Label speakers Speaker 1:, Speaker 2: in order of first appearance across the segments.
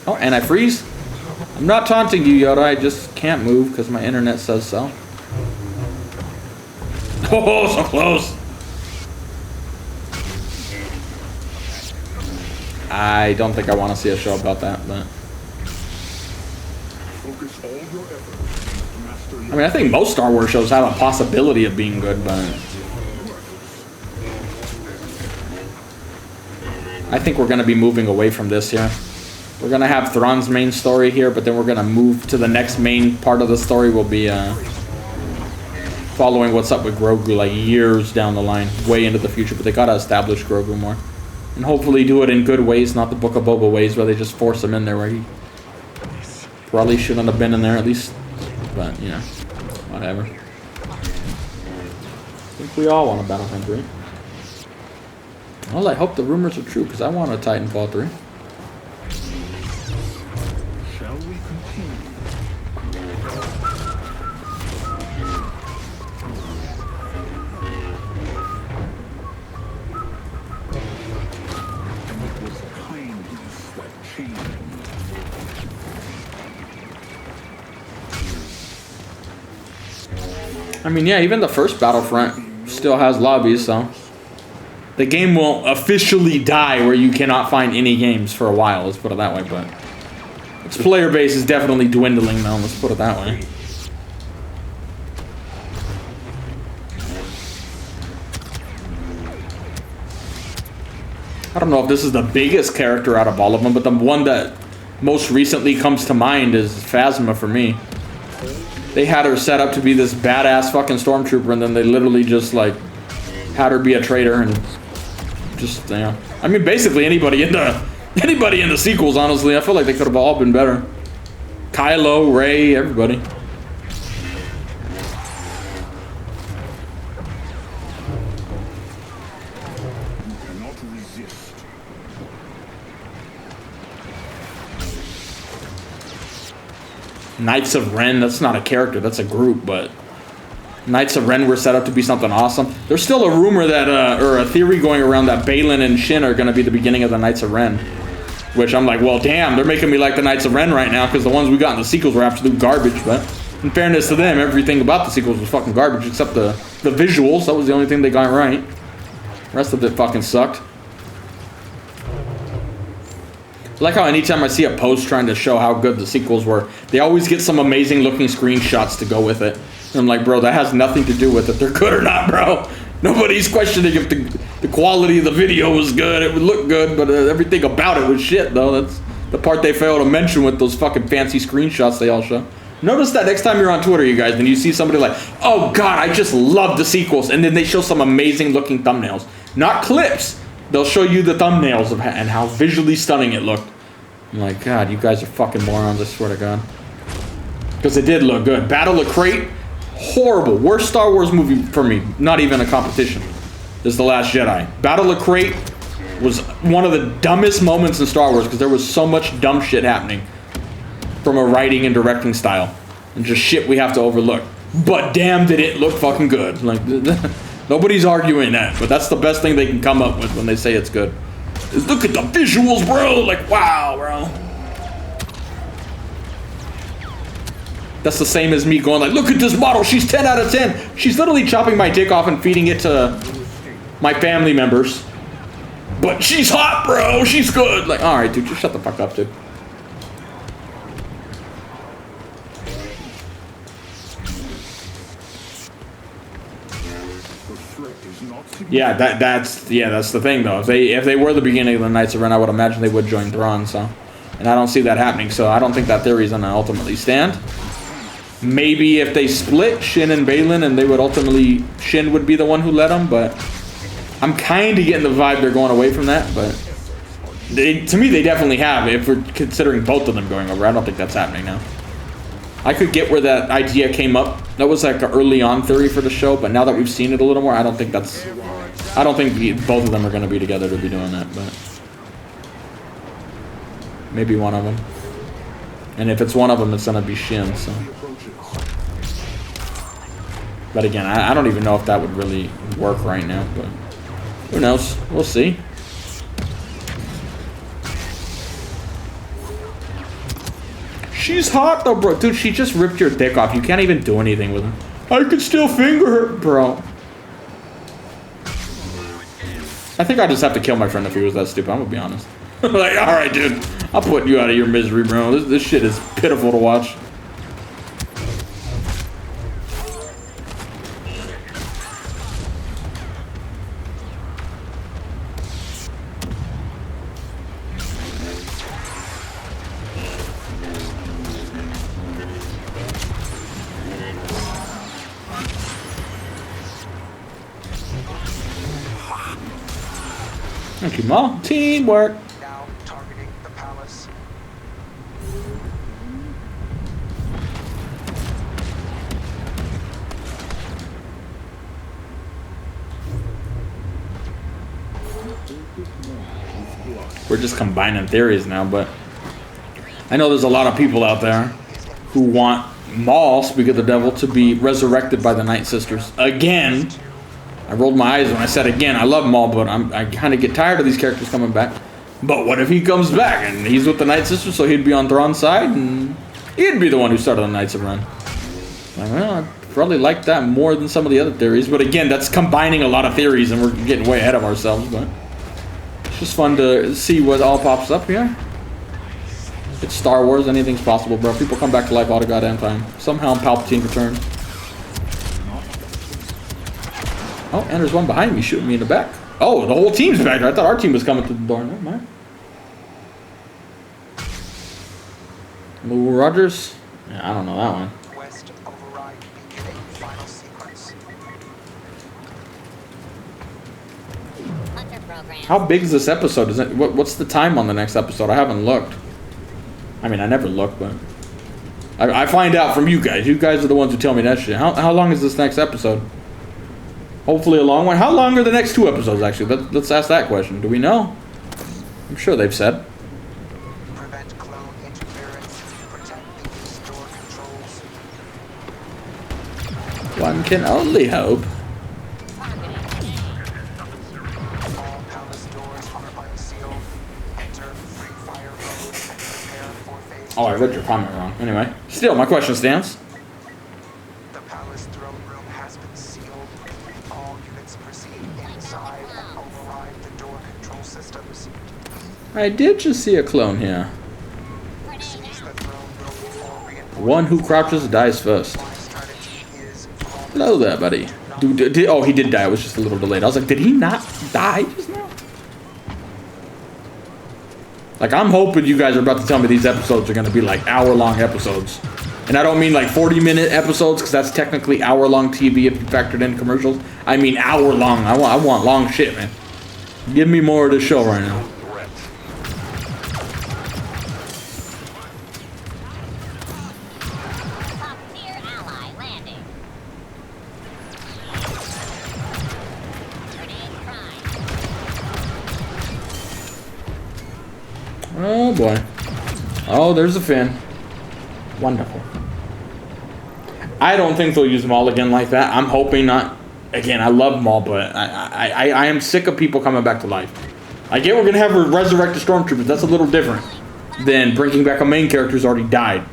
Speaker 1: Oh, and I freeze? I'm not taunting you, Yoda. I just can't move because my internet says so. Oh, so close. I don't think I want to see a show about that, but... I mean, I think most Star Wars shows have a possibility of being good, but... I think we're going to be moving away from this here. We're going to have Thrawn's main story here, but then we're going to move to the next main part of the story will be following what's up with Grogu, like years down the line, way into the future, but they got to establish Grogu more. And hopefully do it in good ways, not the Book of Boba ways where they just force him in there where he probably shouldn't have been in there at least. But, you know, whatever. I think we all want a Battlefront 3. Well, I hope the rumors are true, because I want a Titanfall 3.
Speaker 2: Shall we continue? It was kindness that changed me.
Speaker 1: I mean, yeah, even the first Battlefront still has lobbies, so... The game won't officially die where you cannot find any games for a while, let's put it that way, but... Its player base is definitely dwindling now, let's put it that way. I don't know if this is the biggest character out of all of them, but the one that most recently comes to mind is Phasma for me. They had her set up to be this badass fucking stormtrooper, and then they literally just, like, had her be a traitor, and... Just, you know, I mean, basically anybody in the sequels, honestly. I feel like they could have all been better. Kylo, Rey, everybody.
Speaker 2: You cannot resist.
Speaker 1: Knights of Ren, that's not a character, that's a group, but... Knights of Ren were set up to be something awesome. There's still a rumor that, or a theory going around that Balin and Shin are going to be the beginning of the Knights of Ren. Which I'm like, well, damn, they're making me like the Knights of Ren right now, because the ones we got in the sequels were absolute garbage, but in fairness to them, everything about the sequels was fucking garbage, except the visuals. That was the only thing they got right. The rest of it fucking sucked. I like how anytime I see a post trying to show how good the sequels were, they always get some amazing looking screenshots to go with it. And I'm like, bro, that has nothing to do with it. They're good or not, bro. Nobody's questioning if the quality of the video was good. It would look good, but everything about it was shit, though. That's the part they fail to mention with those fucking fancy screenshots they all show. Notice that next time you're on Twitter, you guys, and you see somebody like, oh, God, I just love the sequels. And then they show some amazing looking thumbnails. Not clips. They'll show you the thumbnails of and how visually stunning it looked. I'm like, God, you guys are fucking morons, I swear to God. Because it did look good. Battle of Crate, horrible. Worst Star Wars movie for me. Not even a competition. Is The Last Jedi. Battle of Crate was one of the dumbest moments in Star Wars because there was so much dumb shit happening from a writing and directing style. And just shit we have to overlook. But damn, did it look fucking good. Like, nobody's arguing that. But that's the best thing they can come up with when they say it's good. Is look at the visuals, bro. Like, wow, bro. That's the same as me going like, look at this model. She's 10 out of 10. She's literally chopping my dick off and feeding it to my family members. But she's hot, bro. She's good. Like, all right, dude, just shut the fuck up, dude. Yeah, that's the thing though. If they were the beginning of the Knights of Ren, I would imagine they would join Thrawn. So, and I don't see that happening. So I don't think that theory is gonna ultimately stand. Maybe if they split Shin and Balin, and they would ultimately Shin would be the one who led them. But I'm kind of getting the vibe they're going away from that. But to me, they definitely have. If we're considering both of them going over, I don't think that's happening now. I could get where that idea came up. That was like an early on theory for the show, but now that we've seen it a little more, I don't think both of them are going to be together to be doing that, but maybe one of them. And if it's one of them, it's going to be Shin, so. But again, I don't even know if that would really work right now, but who knows? We'll see. She's hot though, bro. Dude, she just ripped your dick off. You can't even do anything with her. I could still finger her, bro. I think I just have to kill my friend if he was that stupid. I'm gonna be honest. Like, alright, dude. I'm putting you out of your misery, bro. This shit is pitiful to watch. Thank you, Maul. Teamwork.
Speaker 3: Now targeting the palace.
Speaker 1: We're just combining theories now, but I know there's a lot of people out there who want Maul, speak of the devil, to be resurrected by the Night Sisters again. I rolled my eyes when I said again. I love Maul, but I kind of get tired of these characters coming back. But what if he comes back and he's with the Night Sisters, so he'd be on Thrawn's side and he'd be the one who started the Knights of Ren? Well, I probably like that more than some of the other theories. But again, that's combining a lot of theories and we're getting way ahead of ourselves. But it's just fun to see what all pops up here. It's Star Wars. Anything's possible, bro. People come back to life all the goddamn time. Somehow Palpatine returned. Oh, and there's one behind me shooting me in the back. Oh, the whole team's back there. I thought our team was coming to the door. Never mind. Lou Rogers? Yeah, I don't know that one.
Speaker 3: West override beginning final sequence.
Speaker 4: Hunter program.
Speaker 1: How big is this episode? Is it? What's the time on the next episode? I haven't looked. I mean, I never look, but I find out from you guys. You guys are the ones who tell me that shit. How long is this next episode? Hopefully a long one. How long are the next 2 episodes, actually? Let's ask that question. Do we know? I'm sure they've said.
Speaker 3: Prevent clone interference. Protect the store controls.
Speaker 1: One can only hope.
Speaker 3: All palace doors are unsealed. Enter free fire mode and prepare for phase
Speaker 1: Oh, I read your comment wrong. Anyway, still, my question stands.
Speaker 3: The palace throne room has been sealed. All units proceed inside and override the door control systems.
Speaker 1: I did just see a clone here.
Speaker 3: Seize the throne room for reinforcements.
Speaker 1: One who crouches dies first.
Speaker 3: My strategy is
Speaker 1: Hello there, buddy. Oh, he did die. It was just a little delayed. I was like, did he not die just now? Like, I'm hoping you guys are about to tell me these episodes are going to be like hour-long episodes. And I don't mean like 40-minute episodes, because that's technically hour-long TV if you factored in commercials. I mean hour-long. I want long shit, man. Give me more of the show right now.
Speaker 4: Top tier ally landing. Grenade prime.
Speaker 1: Oh, boy. Oh, there's a fin. Wonderful. I don't think they'll use Maul again like that. I'm hoping not. Again, I love Maul, but I am sick of people coming back to life. I get we're going to have resurrected stormtroopers. That's a little different than bringing back a main character who's already died.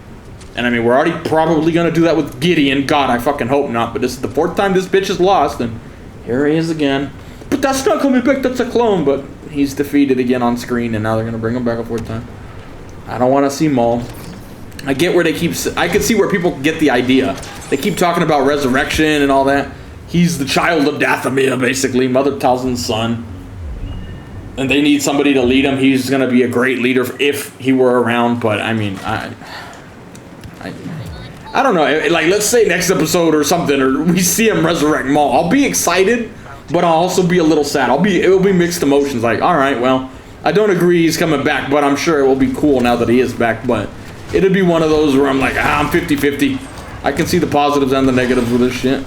Speaker 1: And I mean, we're already probably going to do that with Gideon. God, I fucking hope not. But this is the 4th time this bitch is lost, and here he is again. But that's not coming back. That's a clone. But he's defeated again on screen, and now they're going to bring him back a 4th time. I don't want to see Maul. I get where they keep... I can see where people get the idea. They keep talking about resurrection and all that. He's the child of Dathomir, basically. Mother Talzin's son. And they need somebody to lead him. He's going to be a great leader if he were around. But, I mean, I don't know. Like, let's say next episode or something, or we see him resurrect Maul. I'll be excited, but I'll also be a little sad. It will be mixed emotions. Like, all right, well, I don't agree he's coming back, but I'm sure it will be cool now that he is back. But it'll be one of those where I'm like, I'm 50-50. I can see the positives and the negatives with this shit.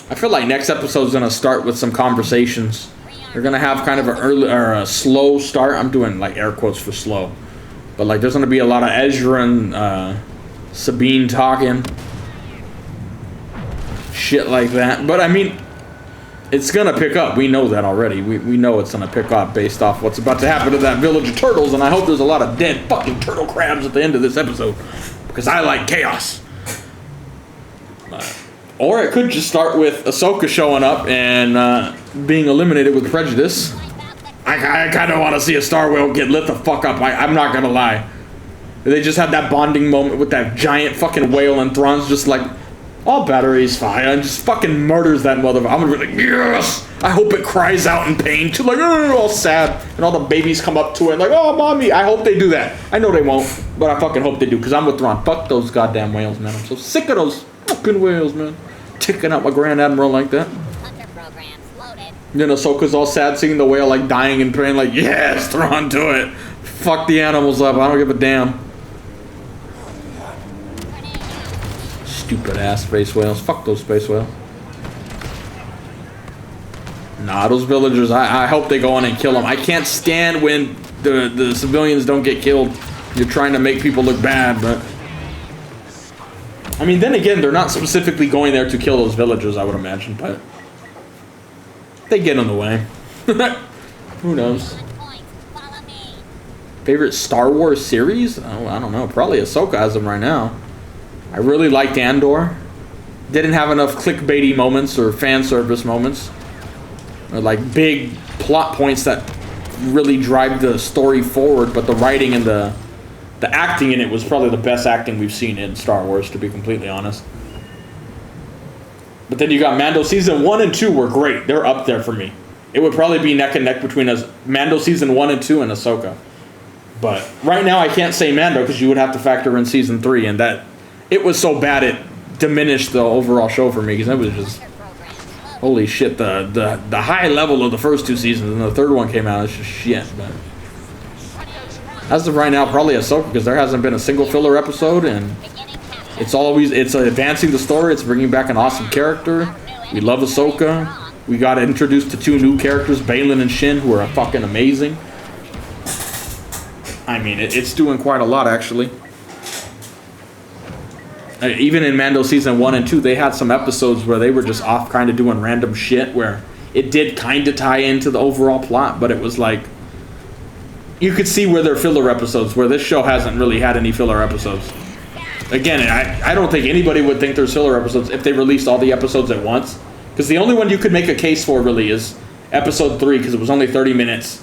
Speaker 1: I feel like next episode's gonna start with some conversations. They're gonna have kind of an early or a slow start. I'm doing like air quotes for slow, but like there's gonna be a lot of Ezra and Sabine talking. Shit like that. But I mean, it's gonna pick up. We know that already. We know it's gonna pick up based off what's about to happen to that village of turtles, and I hope there's a lot of dead fucking turtle crabs at the end of this episode. Because I like chaos. Or it could just start with Ahsoka showing up and being eliminated with prejudice. I kind of want to see a Star Whale get lit the fuck up. I'm not gonna lie. They just had that bonding moment with that giant fucking whale, and Thrawn's just like, all batteries fine, and just fucking murders that motherfucker. I'm gonna be like, yes! I hope it cries out in pain too, like, oh, all sad, and all the babies come up to it like, oh, mommy. I hope they do that. I know they won't, but I fucking hope they do, because I'm with Thrawn. Fuck those goddamn whales, man. I'm so sick of those fucking whales, man. Ticking out my Grand Admiral like that.
Speaker 4: Hunter programs loaded.
Speaker 1: Then Ahsoka's all sad seeing the whale like dying and praying like, yes, Thrawn, do it. Fuck the animals up. I don't give a damn. Stupid ass space whales. Fuck those space whales. Nah, those villagers, I hope they go in and kill them. I can't stand when the civilians don't get killed. You're trying to make people look bad, but... I mean, then again, they're not specifically going there to kill those villagers, I would imagine, but... They get in the way. Who knows? Favorite Star Wars series? Oh, I don't know. Probably Ahsoka as of right now. I really liked Andor. Didn't have enough clickbaity moments or fan service moments. Or like big plot points that really drive the story forward, but the writing and the acting in it was probably the best acting we've seen in Star Wars, to be completely honest. But then you got Mando season 1 and 2 were great. They're up there for me. It would probably be neck and neck between us, Mando season 1 and 2 and Ahsoka. But right now I can't say Mando because you would have to factor in season 3, and that it was so bad it diminished the overall show for me because it was just holy shit. The high level of the first 2 seasons and the third one came out. It's just shit. But as of right now, probably Ahsoka because there hasn't been a single filler episode, and it's advancing the story. It's bringing back an awesome character. We love Ahsoka. We got introduced to 2 new characters, Baylan and Shin, who are fucking amazing. I mean, it's doing quite a lot, actually. Even in Mando season 1 and 2, they had some episodes where they were just off kind of doing random shit where it did kind of tie into the overall plot, but it was like, you could see where they're filler episodes, where this show hasn't really had any filler episodes. Again, I don't think anybody would think there's filler episodes if they released all the episodes at once. Because the only one you could make a case for, really, is episode 3, because it was only 30 minutes.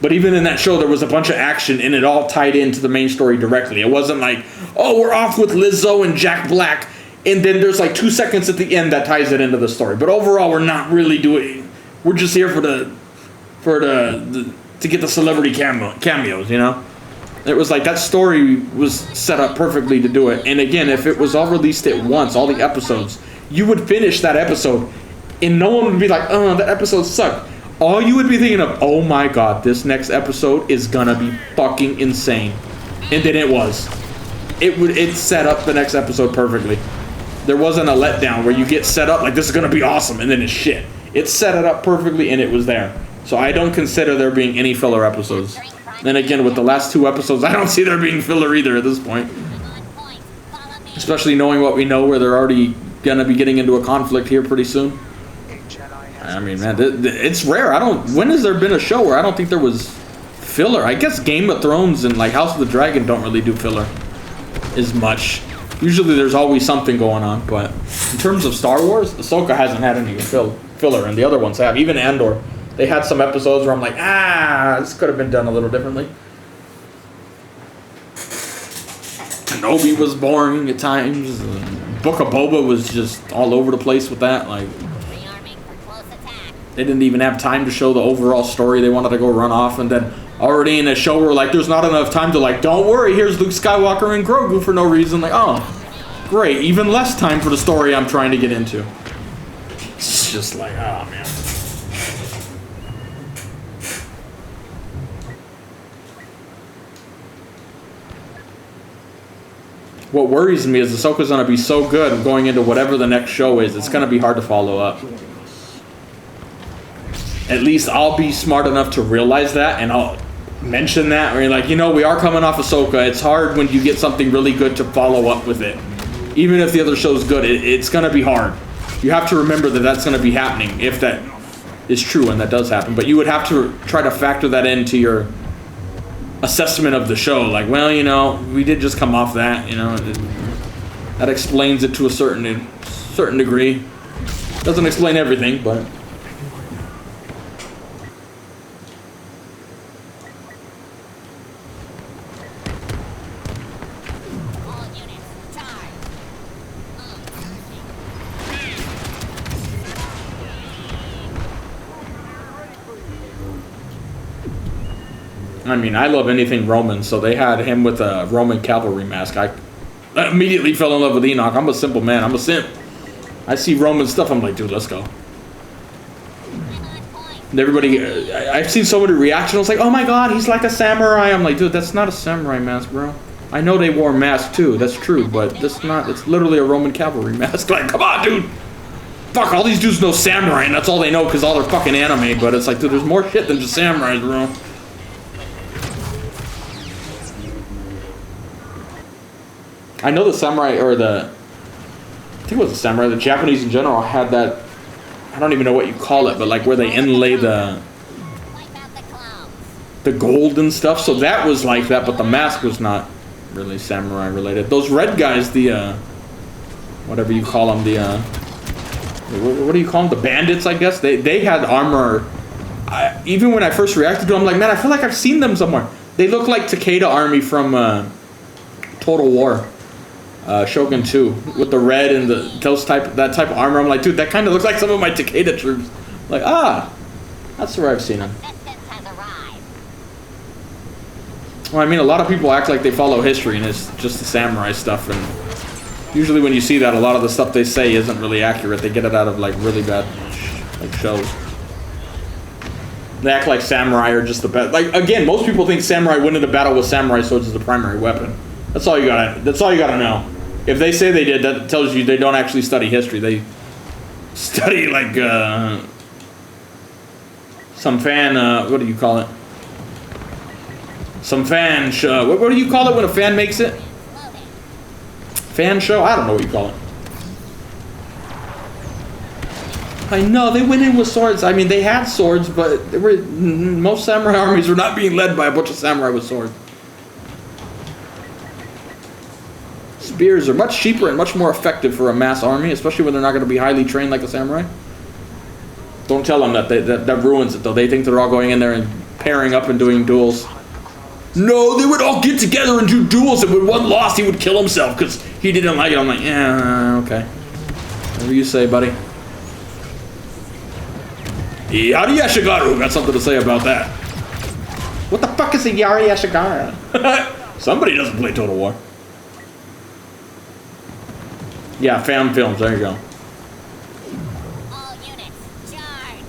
Speaker 1: But even in that show, there was a bunch of action, and it all tied into the main story directly. It wasn't like, oh, we're off with Lizzo and Jack Black, and then there's like 2 seconds at the end that ties it into the story. But overall, we're not really doing. We're just here to get the celebrity cameos, you know. It was like that story was set up perfectly to do it. And again, if it was all released at once, all the episodes, you would finish that episode, and no one would be like, oh, that episode sucked. All you would be thinking of, oh my god, this next episode is gonna be fucking insane. And then it was. It set up the next episode perfectly. There wasn't a letdown where you get set up like this is gonna be awesome and then it's shit. It set it up perfectly and it was there. So I don't consider there being any filler episodes. Then again, with the last 2 episodes, I don't see there being filler either at this point. Especially knowing what we know, where they're already gonna be getting into a conflict here pretty soon. I mean, man, it's rare. When has there been a show where I don't think there was filler? I guess Game of Thrones and like House of the Dragon don't really do filler as much. Usually there's always something going on, but in terms of Star Wars, Ahsoka hasn't had any filler, and the other ones have. Even Andor, they had some episodes where I'm like, this could have been done a little differently. Kenobi was boring at times. Book of Boba was just all over the place with that. Like, they didn't even have time to show the overall story. They wanted to go run off, and then already in a show where like there's not enough time to like, don't worry, here's Luke Skywalker and Grogu for no reason. Like, oh, great, even less time for the story I'm trying to get into. It's just like, oh man. What worries me is Ahsoka's gonna be so good going into whatever the next show is. It's gonna be hard to follow up. At least I'll be smart enough to realize that, and mention that, or you're like, you know, we are coming off Ahsoka. It's hard when you get something really good to follow up with it. Even if the other show's good, it's going to be hard. You have to remember that that's going to be happening, if that is true, and that does happen. But you would have to try to factor that into your assessment of the show. Like, well, you know, we did just come off that, you know. That explains it to a certain degree. Doesn't explain everything, but... I mean, I love anything Roman, so they had him with a Roman cavalry mask. I immediately fell in love with Enoch. I'm a simple man. I'm a simp. I see Roman stuff, I'm like, dude, let's go. And everybody, I've seen so many reactions like, oh my god, he's like a samurai. I'm like, dude, that's not a samurai mask, bro. I know they wore masks too, that's true, but that's not, it's literally a Roman cavalry mask. Like, come on, dude. Fuck, all these dudes know samurai, and that's all they know because all they're fucking anime, but it's like, dude, there's more shit than just samurais, bro. I know the samurai, or I think it was the samurai, the Japanese in general had that, I don't even know what you call it, but like where they inlay the gold and stuff, so that was like that, but the mask was not really samurai related. Those red guys, the, whatever you call them, the, what do you call them, the bandits, I guess, they had armor. Even when I first reacted to them, I'm like, man, I feel like I've seen them somewhere. They look like Takeda Army from Total War. Shogun 2 with the red and that type of armor. I'm like, dude, that kind of looks like some of my Takeda troops. Like, that's where I've seen them. Well, I mean, a lot of people act like they follow history and it's just the samurai stuff, and usually when you see that, a lot of the stuff they say isn't really accurate. They get it out of like really bad like shows. They act like samurai are just the best. Like, again, most people think samurai win in a battle with samurai swords as the primary weapon. That's all you gotta know. If they say they did, that tells you they don't actually study history. They study like some fan. What do you call it? Some fan show. What do you call it when a fan makes it? Fan show? I don't know what you call it. I know they went in with swords. I mean, they had swords, but most samurai armies were not being led by a bunch of samurai with swords. Spears are much cheaper and much more effective for a mass army, especially when they're not going to be highly trained like a samurai. Don't tell them that. That ruins it, though. They think they're all going in there and pairing up and doing duels. No, they would all get together and do duels, and when one lost, he would kill himself because he didn't like it. I'm like, yeah, okay. Whatever you say, buddy. Yari Yashigaru. Got something to say about that. What the fuck is a Yari Yashigaru? Somebody doesn't play Total War. Yeah, fan films, there you go.
Speaker 4: All units, charge.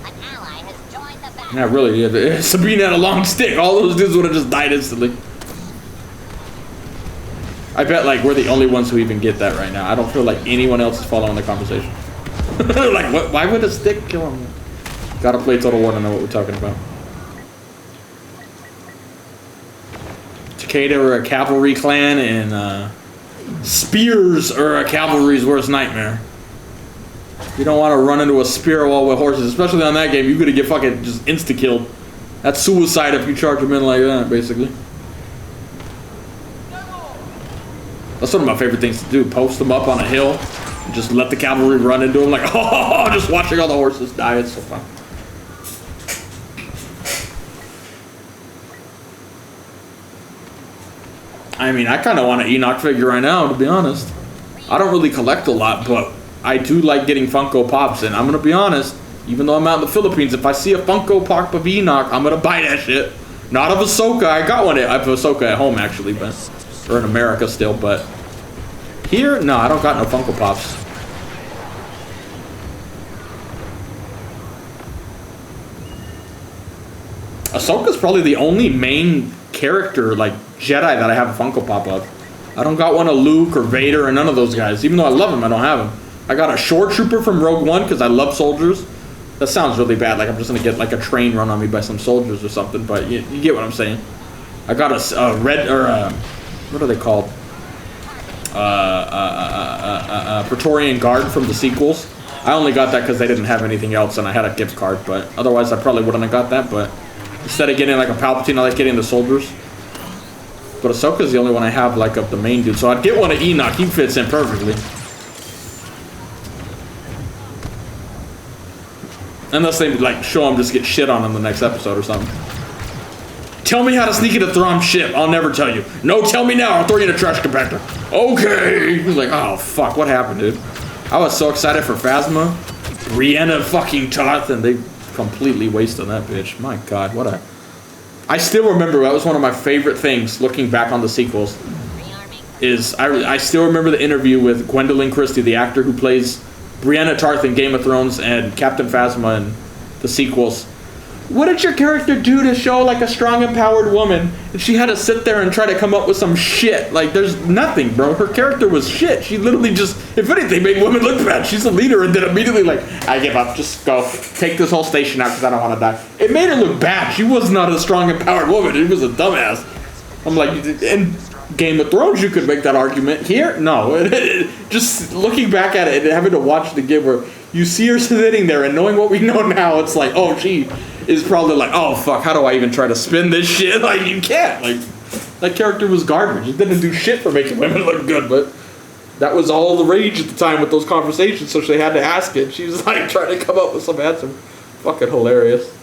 Speaker 4: An ally has joined the battle.
Speaker 1: Yeah, really, if Sabine had a long stick, all those dudes would have just died instantly. I bet, like, we're the only ones who even get that right now. I don't feel like anyone else is following the conversation. Like, what? Why would a stick kill him? Gotta play Total War to know what we're talking about. Takeda are a cavalry clan, and, spears are a cavalry's worst nightmare. You don't want to run into a spear wall with horses, especially on that game. You're gonna get fucking just insta-killed. That's suicide if you charge them in like that, basically. That's one of my favorite things to do. Post them up on a hill and just let the cavalry run into them like, oh, just watching all the horses die. It's so fun. I mean, I kind of want an Enoch figure right now, to be honest. I don't really collect a lot, but I do like getting Funko Pops, and I'm going to be honest, even though I'm out in the Philippines, if I see a Funko Pop of Enoch, I'm going to buy that shit. Not of Ahsoka. I got one. I have Ahsoka at home, actually, but or in America still, but here, no, I don't got no Funko Pops. Ahsoka's probably the only main character, like, Jedi that I have a Funko Pop of. I don't got one of Luke or Vader or none of those guys. Even though I love them, I don't have them. I got a Shore Trooper from Rogue One because I love soldiers. That sounds really bad. Like I'm just gonna get like a train run on me by some soldiers or something. But you get what I'm saying. I got a red or what are they called? Praetorian Guard from the sequels. I only got that because they didn't have anything else, and I had a gift card. But otherwise, I probably wouldn't have got that. But instead of getting like a Palpatine, I like getting the soldiers. But Ahsoka's the only one I have like of the main dude. So I'd get one of Enoch. He fits in perfectly. Unless they like show him just get shit on in the next episode or something. Tell me how to sneak into Thrawn's ship. I'll never tell you. No, tell me now. I'll throw you in a trash compactor. Okay. He's like, oh fuck, what happened, dude? I was so excited for Phasma, Brianna fucking Toth, and they completely wasted that bitch. My God, what a... I still remember, that was one of my favorite things, looking back on the sequels, is I still remember the interview with Gwendolyn Christie, the actor who plays Brianna Tarth in Game of Thrones and Captain Phasma in the sequels. What did your character do to show like a strong, empowered woman? And she had to sit there and try to come up with some shit. Like, there's nothing, bro. Her character was shit. She literally just, if anything, made women look bad. She's a leader, and then immediately like, I give up. Just go. Take this whole station out because I don't want to die. It made her look bad. She was not a strong, empowered woman. She was a dumbass. I'm like, in Game of Thrones, you could make that argument. Here, no. Just looking back at it and having to watch the game where you see her sitting there and knowing what we know now, it's like, oh, she is probably like, oh fuck, how do I even try to spin this shit? Like, you can't. Like, that character was garbage. It didn't do shit for making women look good, but that was all the rage at the time with those conversations, so she had to ask it. She was like trying to come up with some answer. Fucking hilarious.